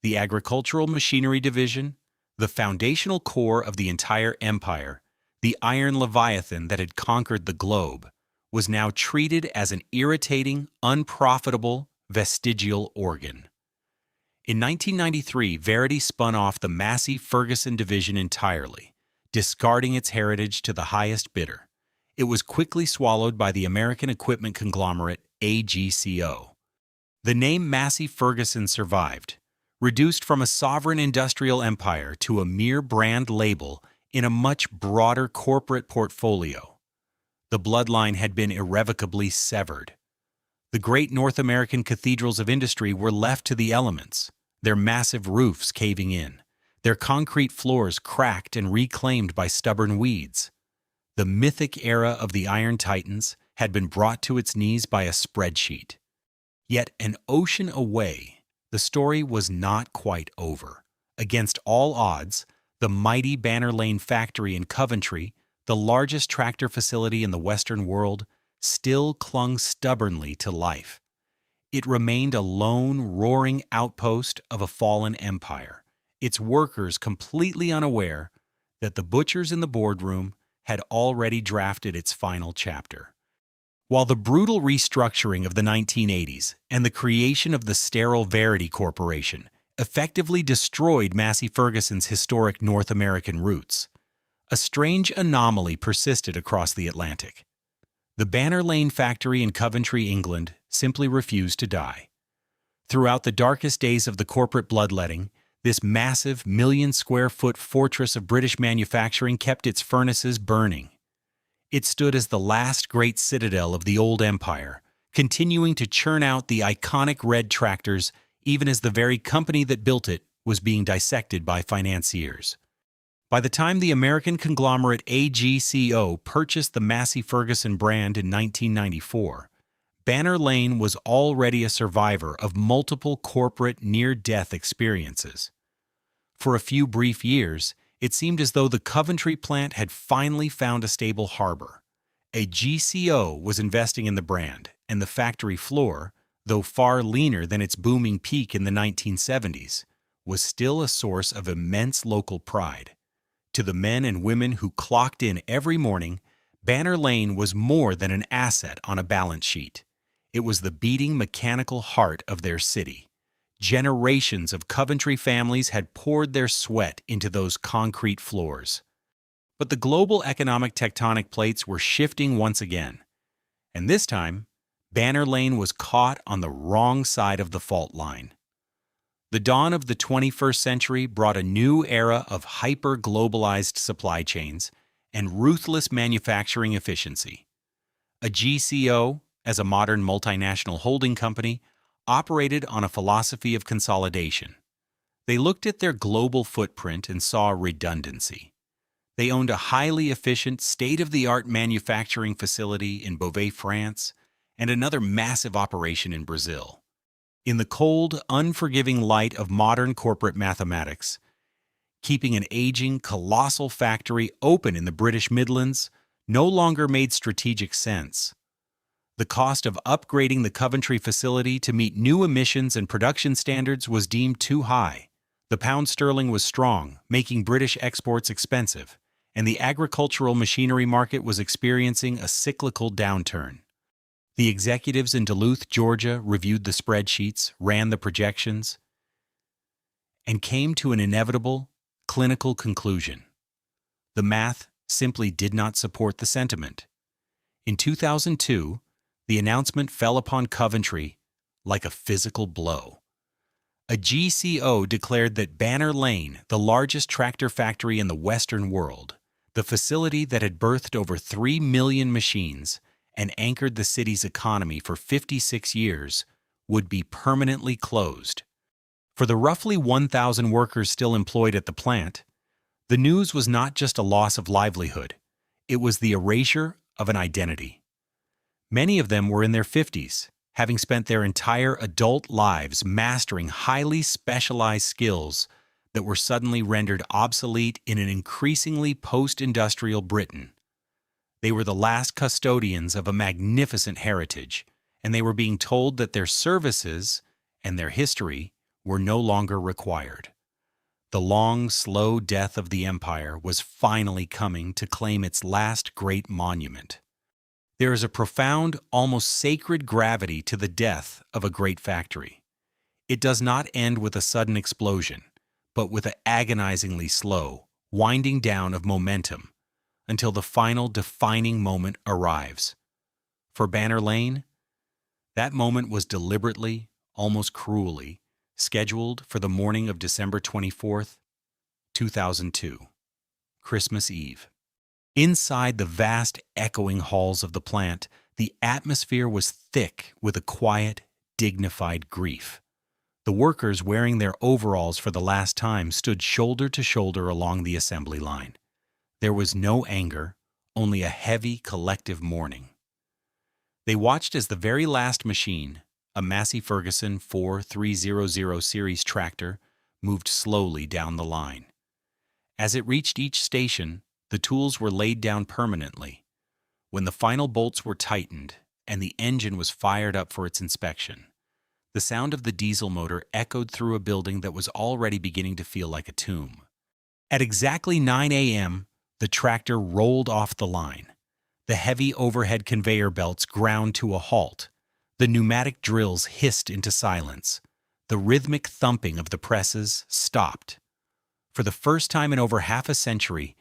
Speaker 1: The agricultural machinery division, the foundational core of the entire empire, the iron leviathan that had conquered the globe, was now treated as an irritating, unprofitable, vestigial organ. In 1993, Verity spun off the Massey Ferguson division entirely, discarding its heritage to the highest bidder. It was quickly swallowed by the American equipment conglomerate AGCO. The name Massey Ferguson survived, reduced from a sovereign industrial empire to a mere brand label in a much broader corporate portfolio. The bloodline had been irrevocably severed. The great North American cathedrals of industry were left to the elements, their massive roofs caving in, their concrete floors cracked and reclaimed by stubborn weeds. The mythic era of the Iron Titans had been brought to its knees by a spreadsheet. Yet an ocean away, the story was not quite over. Against all odds, the mighty Banner Lane factory in Coventry, the largest tractor facility in the Western world, still clung stubbornly to life. It remained a lone, roaring outpost of a fallen empire, its workers completely unaware that the butchers in the boardroom had already drafted its final chapter. While the brutal restructuring of the 1980s and the creation of the sterile Verity Corporation effectively destroyed Massey Ferguson's historic North American roots, a strange anomaly persisted across the Atlantic. The Banner Lane factory in Coventry, England, simply refused to die. Throughout the darkest days of the corporate bloodletting, this massive million-square-foot fortress of British manufacturing kept its furnaces burning. It stood as the last great citadel of the old empire, continuing to churn out the iconic red tractors even as the very company that built it was being dissected by financiers. By the time the American conglomerate AGCO purchased the Massey Ferguson brand in 1994, Banner Lane was already a survivor of multiple corporate near-death experiences. For a few brief years, it seemed as though the Coventry plant had finally found a stable harbor. AGCO was investing in the brand, and the factory floor, though far leaner than its booming peak in the 1970s, was still a source of immense local pride. To the men and women who clocked in every morning, Banner Lane was more than an asset on a balance sheet. It was the beating mechanical heart of their city. Generations of Coventry families had poured their sweat into those concrete floors. But the global economic tectonic plates were shifting once again. And this time, Banner Lane was caught on the wrong side of the fault line. The dawn of the 21st century brought a new era of hyper-globalized supply chains and ruthless manufacturing efficiency. AGCO, as a modern multinational holding company, operated on a philosophy of consolidation. They looked at their global footprint and saw redundancy. They owned a highly efficient, state-of-the-art manufacturing facility in Beauvais, France, and another massive operation in Brazil. In the cold, unforgiving light of modern corporate mathematics, keeping an aging, colossal factory open in the British Midlands no longer made strategic sense. The cost of upgrading the Coventry facility to meet new emissions and production standards was deemed too high. The pound sterling was strong, making British exports expensive, and the agricultural machinery market was experiencing a cyclical downturn. The executives in Duluth, Georgia, reviewed the spreadsheets, ran the projections, and came to an inevitable, clinical conclusion. The math simply did not support the sentiment. In 2002, the announcement fell upon Coventry like a physical blow. AGCO declared that Banner Lane, the largest tractor factory in the Western world, the facility that had birthed over 3 million machines and anchored the city's economy for 56 years, would be permanently closed. For the roughly 1,000 workers still employed at the plant, the news was not just a loss of livelihood, it was the erasure of an identity. Many of them were in their 50s, having spent their entire adult lives mastering highly specialized skills that were suddenly rendered obsolete in an increasingly post-industrial Britain. They were the last custodians of a magnificent heritage, and they were being told that their services and their history were no longer required. The long, slow death of the empire was finally coming to claim its last great monument. There is a profound, almost sacred gravity to the death of a great factory. It does not end with a sudden explosion, but with an agonizingly slow, winding down of momentum until the final defining moment arrives. For Banner Lane, that moment was deliberately, almost cruelly, scheduled for the morning of December 24th, 2002, Christmas Eve. Inside the vast, echoing halls of the plant, the atmosphere was thick with a quiet, dignified grief. The workers, wearing their overalls for the last time, stood shoulder to shoulder along the assembly line. There was no anger, only a heavy, collective mourning. They watched as the very last machine, a Massey Ferguson 4300 series tractor, moved slowly down the line. As it reached each station, the tools were laid down permanently. When the final bolts were tightened and the engine was fired up for its inspection, the sound of the diesel motor echoed through a building that was already beginning to feel like a tomb. At exactly 9 a.m., the tractor rolled off the line. The heavy overhead conveyor belts ground to a halt. The pneumatic drills hissed into silence. The rhythmic thumping of the presses stopped. For the first time in over half a century,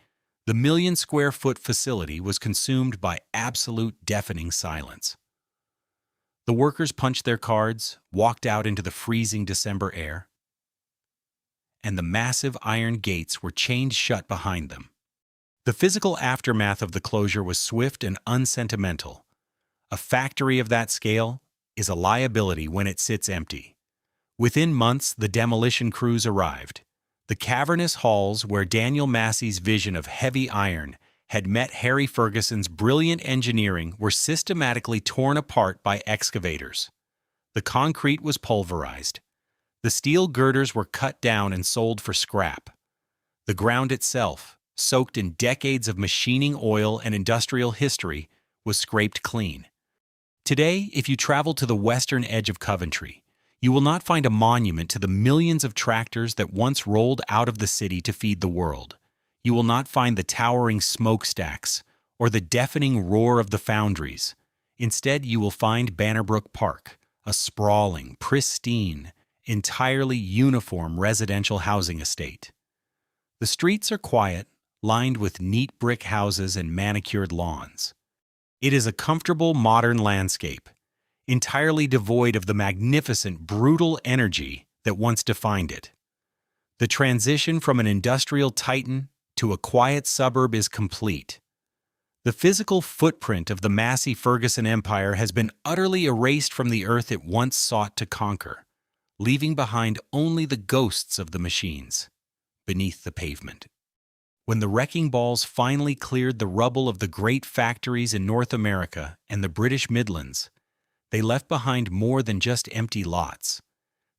Speaker 1: the million-square-foot facility was consumed by absolute deafening silence. The workers punched their cards, walked out into the freezing December air, and the massive iron gates were chained shut behind them. The physical aftermath of the closure was swift and unsentimental. A factory of that scale is a liability when it sits empty. Within months, the demolition crews arrived. The cavernous halls where Daniel Massey's vision of heavy iron had met Harry Ferguson's brilliant engineering were systematically torn apart by excavators. The concrete was pulverized. The steel girders were cut down and sold for scrap. The ground itself, soaked in decades of machining oil and industrial history, was scraped clean. Today, if you travel to the western edge of Coventry, you will not find a monument to the millions of tractors that once rolled out of the city to feed the world. You will not find the towering smokestacks or the deafening roar of the foundries. Instead, you will find Bannerbrook Park, a sprawling, pristine, entirely uniform residential housing estate. The streets are quiet, lined with neat brick houses and manicured lawns. It is a comfortable modern landscape, entirely devoid of the magnificent, brutal energy that once defined it. The transition from an industrial titan to a quiet suburb is complete. The physical footprint of the Massey Ferguson empire has been utterly erased from the earth it once sought to conquer, leaving behind only the ghosts of the machines beneath the pavement. When the wrecking balls finally cleared the rubble of the great factories in North America and the British Midlands, they left behind more than just empty lots.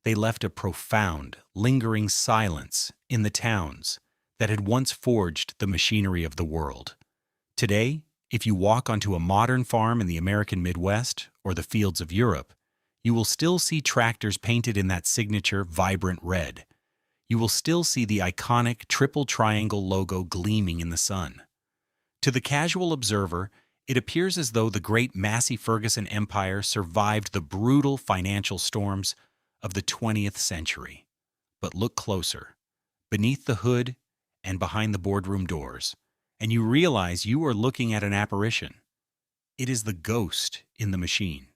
Speaker 1: They left a profound, lingering silence in the towns that had once forged the machinery of the world. Today, if you walk onto a modern farm in the American Midwest or the fields of Europe, you will still see tractors painted in that signature vibrant red. You will still see the iconic triple triangle logo gleaming in the sun. To the casual observer, it appears as though the great Massey Ferguson empire survived the brutal financial storms of the 20th century. But look closer, beneath the hood and behind the boardroom doors, and you realize you are looking at an apparition. It is the ghost in the machine.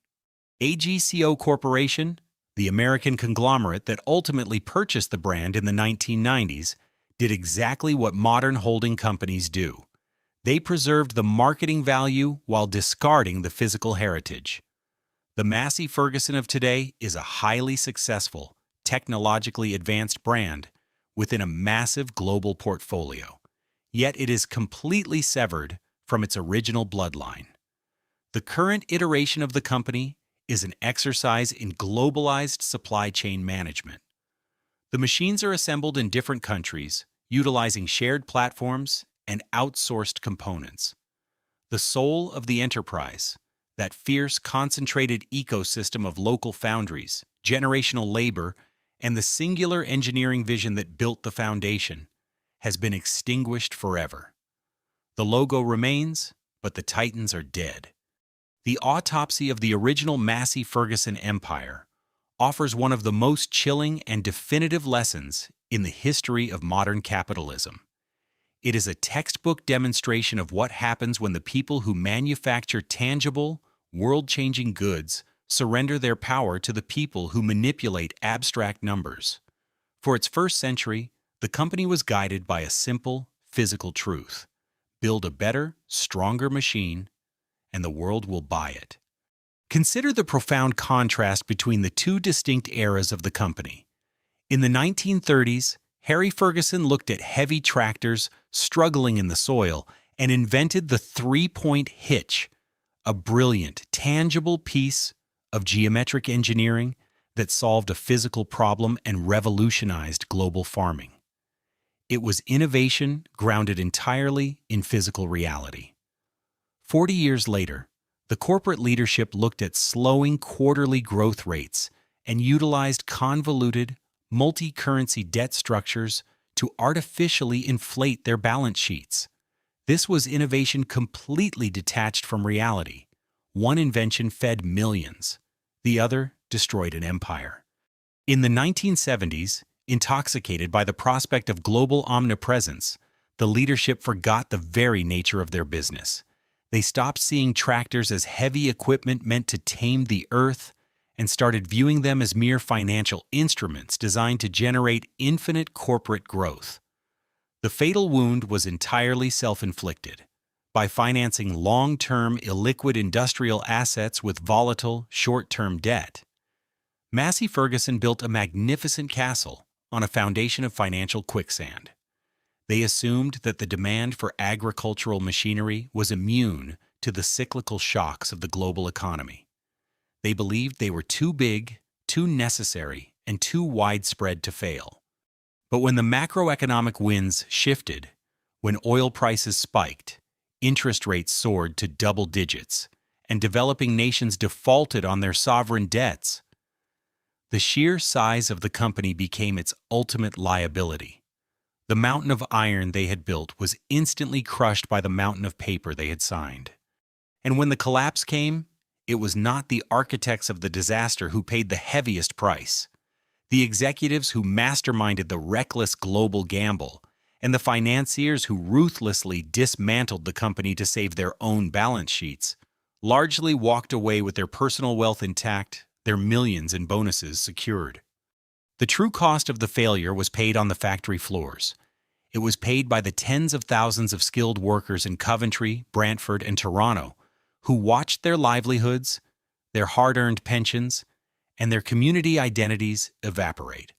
Speaker 1: AGCO Corporation, the American conglomerate that ultimately purchased the brand in the 1990s, did exactly what modern holding companies do. They preserved the marketing value while discarding the physical heritage. The Massey Ferguson of today is a highly successful, technologically advanced brand within a massive global portfolio. Yet it is completely severed from its original bloodline. The current iteration of the company is an exercise in globalized supply chain management. The machines are assembled in different countries, utilizing shared platforms and outsourced components. The soul of the enterprise, that fierce, concentrated ecosystem of local foundries, generational labor, and the singular engineering vision that built the foundation, has been extinguished forever. The logo remains, but the titans are dead. The autopsy of the original Massey Ferguson empire offers one of the most chilling and definitive lessons in the history of modern capitalism. It is a textbook demonstration of what happens when the people who manufacture tangible, world-changing goods surrender their power to the people who manipulate abstract numbers. For its first century, the company was guided by a simple, physical truth: build a better, stronger machine, and the world will buy it. Consider the profound contrast between the two distinct eras of the company. In the 1930s, Harry Ferguson looked at heavy tractors struggling in the soil and invented the three-point hitch, a brilliant, tangible piece of geometric engineering that solved a physical problem and revolutionized global farming. It was innovation grounded entirely in physical reality. 40 years later, the corporate leadership looked at slowing quarterly growth rates and utilized convoluted, multi-currency debt structures to artificially inflate their balance sheets. This was innovation completely detached from reality. One invention fed millions, the other destroyed an empire. In the 1970s, intoxicated by the prospect of global omnipresence, the leadership forgot the very nature of their business. They stopped seeing tractors as heavy equipment meant to tame the earth and started viewing them as mere financial instruments designed to generate infinite corporate growth. The fatal wound was entirely self-inflicted. By financing long-term illiquid industrial assets with volatile, short-term debt, Massey Ferguson built a magnificent castle on a foundation of financial quicksand. They assumed that the demand for agricultural machinery was immune to the cyclical shocks of the global economy. They believed they were too big, too necessary, and too widespread to fail. But when the macroeconomic winds shifted, when oil prices spiked, interest rates soared to double digits, and developing nations defaulted on their sovereign debts, the sheer size of the company became its ultimate liability. The mountain of iron they had built was instantly crushed by the mountain of paper they had signed. And when the collapse came, it was not the architects of the disaster who paid the heaviest price. The executives who masterminded the reckless global gamble, and the financiers who ruthlessly dismantled the company to save their own balance sheets, largely walked away with their personal wealth intact, their millions in bonuses secured. The true cost of the failure was paid on the factory floors. It was paid by the tens of thousands of skilled workers in Coventry, Brantford, and Toronto who watched their livelihoods, their hard-earned pensions, and their community identities evaporate.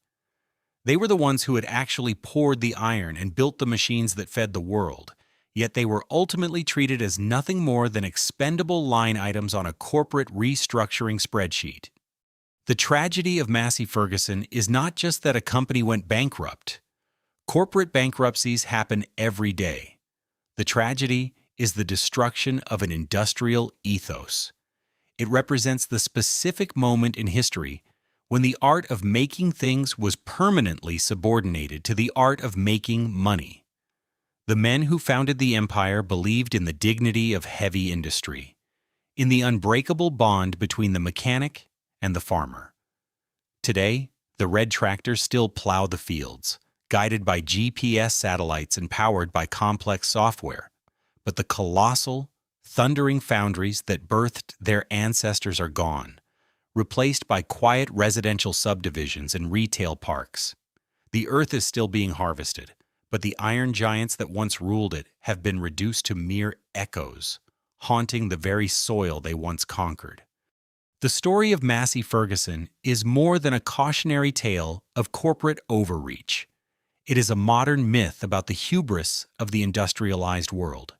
Speaker 1: They were the ones who had actually poured the iron and built the machines that fed the world, yet they were ultimately treated as nothing more than expendable line items on a corporate restructuring spreadsheet. The tragedy of Massey Ferguson is not just that a company went bankrupt. Corporate bankruptcies happen every day. The tragedy is the destruction of an industrial ethos. It represents the specific moment in history when the art of making things was permanently subordinated to the art of making money. The men who founded the empire believed in the dignity of heavy industry, in the unbreakable bond between the mechanic and the farmer. Today, the red tractors still plow the fields, guided by GPS satellites and powered by complex software. But the colossal, thundering foundries that birthed their ancestors are gone, replaced by quiet residential subdivisions and retail parks. The earth is still being harvested, but the iron giants that once ruled it have been reduced to mere echoes, haunting the very soil they once conquered. The story of Massey Ferguson is more than a cautionary tale of corporate overreach. It is a modern myth about the hubris of the industrialized world.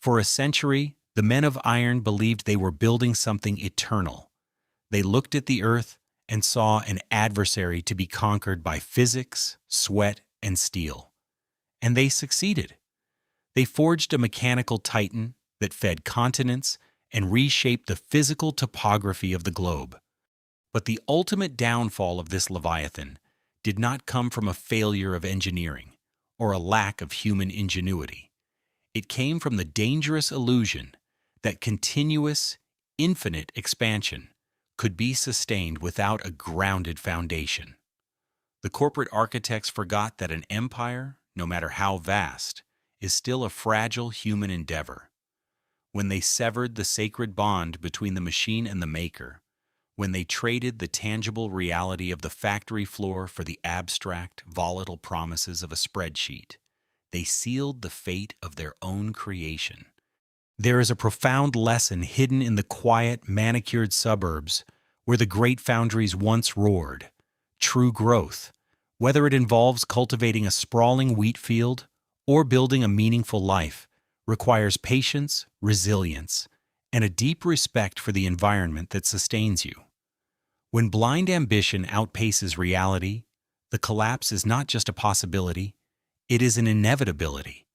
Speaker 1: For a century, the men of iron believed they were building something eternal. They looked at the earth and saw an adversary to be conquered by physics, sweat, and steel. And they succeeded. They forged a mechanical titan that fed continents and reshaped the physical topography of the globe. But the ultimate downfall of this Leviathan did not come from a failure of engineering or a lack of human ingenuity. It came from the dangerous illusion that continuous, infinite expansion could be sustained without a grounded foundation. The corporate architects forgot that an empire no matter how vast, is still a fragile human endeavor. When they severed the sacred bond between the machine and the maker, when they traded the tangible reality of the factory floor for the abstract, volatile promises of a spreadsheet, they sealed the fate of their own creation. There is a profound lesson hidden in the quiet, manicured suburbs where the great foundries once roared. True growth, whether it involves cultivating a sprawling wheat field or building a meaningful life, requires patience, resilience, and a deep respect for the environment that sustains you. When blind ambition outpaces reality, the collapse is not just a possibility, it is an inevitability.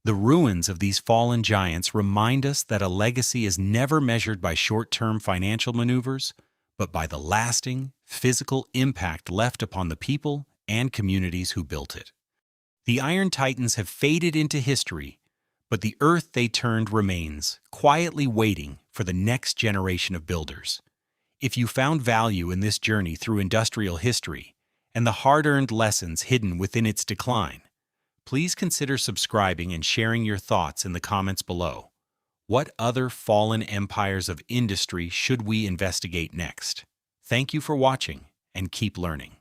Speaker 1: The ruins of these fallen giants remind us that a legacy is never measured by short-term financial maneuvers, but by the lasting, physical impact left upon the people and communities who built it. The Iron Titans have faded into history, but the earth they turned remains, quietly waiting for the next generation of builders. If you found value in this journey through industrial history and the hard-earned lessons hidden within its decline, please consider subscribing and sharing your thoughts in the comments below. What other fallen empires of industry should we investigate next? Thank you for watching, and keep learning.